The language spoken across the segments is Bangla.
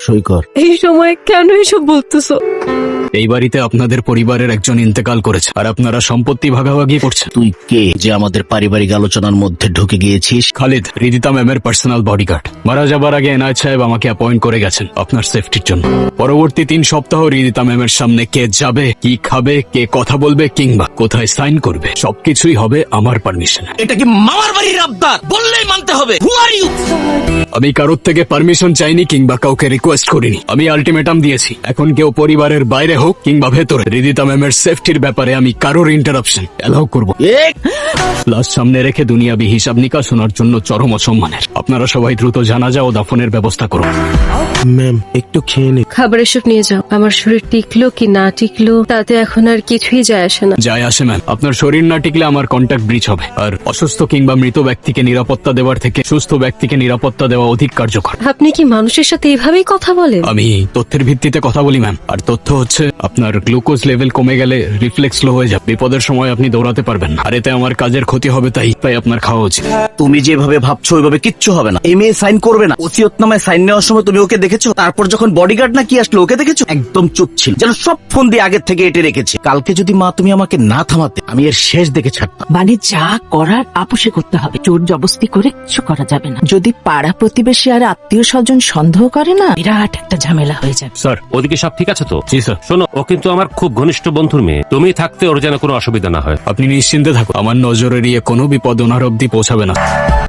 সই কর। এই সময় কেন এসব বলতেছো? এই বাড়িতে আপনাদের পরিবারের একজন ইন্তেকাল করেছে আর আপনারা সম্পত্তি ভাগাভাগি করছে। তুই কে যে আমাদের পারিবারিক আলোচনার মধ্যে ঢুকে গিয়েছিস? খালিদ, রিদিতা ম্যামের পার্সোনাল বডিগার্ড। মারা যাবার আগে এনায়েত সাহেব আমাকে অ্যাপয়েন্ট করে গেছেন আপনার সেফটির জন্য। পরবর্তী 3 সপ্তাহ রিদিতা ম্যামের সামনে কে যাবে, কি খাবে, কে কথা বলবে কিংবা কোথায় সাইন করবে সবকিছুই হবে আমার পারমিশনে। এটা কি মামার বাড়ির আবদার? বললেই মানতে হবে। হু আর ইউ? আমি কারোর থেকে পারমিশন চাইনি কিংবা কাউকে রিকোয়েস্ট করিনি। আমি আলটিমেটাম দিয়েছি, এখন কেউ পরিবারের বাইরে হোক কিংবা ভেতরে, রিদিতা ম্যামের সেফটির ব্যাপারে আমি কারোর ইন্টারাপশন এলাও করব। লাশ সামনে রেখে দুনিয়াবি হিসাব নিকাশ শোনার জন্য চরম অসম্মানের। আপনারা সবাই দ্রুত জানাজা ও দাফনের ব্যবস্থা করুন। ম্যাম একটু খেয়ে নে। খাবার এসব নিয়ে যাও। আমার শরীর টিকলো কি না টিকলো তাতে এখন আর কিছুই যায় আসে না। যায় আসে ম্যাম, আপনার শরীর না টিকলে আমার কন্ট্যাক্ট ব্রিচ হবে। আর অসুস্থ কিংবা মৃত ব্যক্তিকে নিরাপত্তা দেওয়ার থেকে সুস্থ ব্যক্তিকে নিরাপত্তা দেওয়া অধিক কার্যকর। আপনি কি মানুষের সাথে এভাবেই কথা বলেন? আমি তথ্যের ভিত্তিতে কথা বলি ম্যাম। আর তথ্য হচ্ছে আপনার গ্লুকোজ লেভেল কমে গেলে রিফ্লেক্স লো হয়ে যাবে, বিপদের সময় আপনি দৌড়াতে পারবেন না। আর এতে আমার কাজের ক্ষতি হবে, তাই আপনার খাওয়া উচিত। তুমি যেভাবে ভাবছো ওইভাবে কিচ্ছু হবে না। এই মেয়ে সাইন করবে না। ওসিয়তনামায় সাইন নেওয়ার সময় তুমি ওকে দেখেছো? তারপর যখন বডিগার্ড না কি আসলো ওকে দেখেছো? একদম চুপ ছিল, যেন সব ফোন দিয়ে আগের থেকে এটে রেখেছে। কালকে যদি মা তুমি আমাকে না থামাতে আমি এর শেষ দেখে ছাড়তাম। মানে যা করার আপোষে করতে হবে, জোর জবস্তি করে কিছু করা যাবে না। যদি পাড়া প্রতিবেশী আর আত্মীয় স্বজন সন্দেহ করে না, বিরাট একটা ঝামেলা হয়ে যাবে। স্যার, ওদিকে সব ঠিক আছে তো? জি স্যার। শোনো, ও কিন্তু আমার খুব ঘনিষ্ঠ বন্ধুর মেয়ে। তুমি থাকতে ওর যেন কোনো অসুবিধা না হয়। আপনি নিশ্চিন্তে থাকুন, আমার নজর এড়িয়ে কোনো বিপদ ওনার অব্দি পৌঁছাবে না।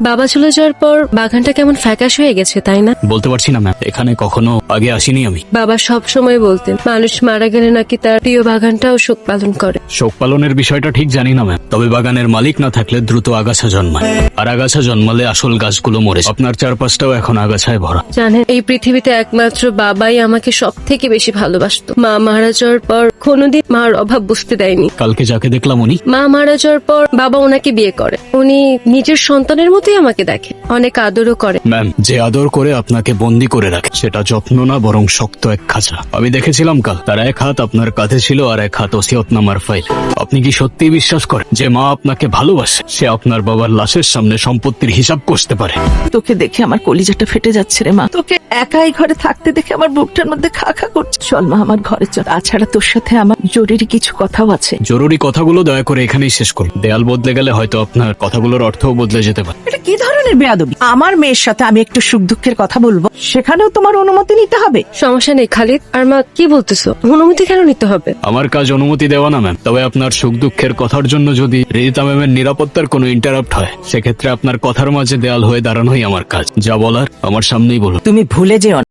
বাবা চলে যাওয়ার পর বাগানটা কেমন ফ্যাকাশ হয়ে গেছে, তাই না? বলতে পারছি না ম্যাম, এখানে কখনো আগে আসিনি আমি। বাবা সব সময় বলতেন মানুষ মারা গেলে নাকি তার প্রিয় বাগানটাও শোক পালন করে। শোক পালনের বিষয়টা ঠিক জানি না ম্যাম, তবে বাগানের মালিক না থাকলে দ্রুত আগাছা জন্মায়, আর আগাছা জন্মালে আসল গাছগুলো মরে। আপনার চারপাশটাও এখন আগাছায় ভরা। জানেন, এই পৃথিবীতে একমাত্র বাবাই আমাকে সব থেকে বেশি ভালোবাসতো। মা মারা যাওয়ার পর কোনোদিন মার অভাব বুঝতে দেয়নি। কালকে যাকে দেখলাম উনি। মা মারা যাওয়ার পর বাবা ওনাকে বিয়ে করে। উনি নিজের সন্তানের মতোই আমাকে দেখে, অনেক আদরও করে। ম্যাম, যে আদর করে আপনাকে বন্দি করে রাখে সেটা যত্ন না বরং শক্ত এক খাঁচা। আমি দেখেছিলাম কাল, তার এক হাত আপনার কাঁধে ছিল আর এক হাত ওসিয়তনামার ফাইল। আপনি কি সত্যি বিশ্বাস করেন যে মা আপনাকে ভালোবাসে? সে আপনার বাবার লাশের সামনে সম্পত্তির হিসাব কষতে পারে? তোকে দেখে আমার কলিজাটা ফেটে যাচ্ছে রে মা। তোকে একাই ঘরে থাকতে দেখে আমার বুকটার মধ্যে খা খা করছে। চল মা, আমার ঘরে চল। তাছাড়া তোর সাথে আমার জরুরি কিছু কথাও আছে। জরুরি কথাগুলো দয়া করে এখানেই শেষ করুন। দেয়াল বদলে গেলে হয়তো আপনার কথাগুলোর অর্থও বদলে যেতে পারে। এটা কি ধরনের বেয়াদবি? আমার মেয়ের সাথে আমি একটু সুখ দুঃখের কথা বলবো, সেখানেও তোমার অনুমতি নিতে হবে? সমস্যা নেই খালিদ। আর মা কি বলতেছো? অনুমতি কেন নিতে হবে? আমার কাজ অনুমতি দেওয়া না ম্যাম, তবে আপনার সুখ দুঃখের কথার জন্য যদি রিদিতা ম্যামের নিরাপত্তার কোনো ইন্টারাপ্ট হয় সেক্ষেত্রে আপনার কথার মাঝে দেয়াল হয়ে দাঁড়ানোই আমার কাজ। যা বলার আমার সামনেই বলুন। তুমি ভুলে যেও না,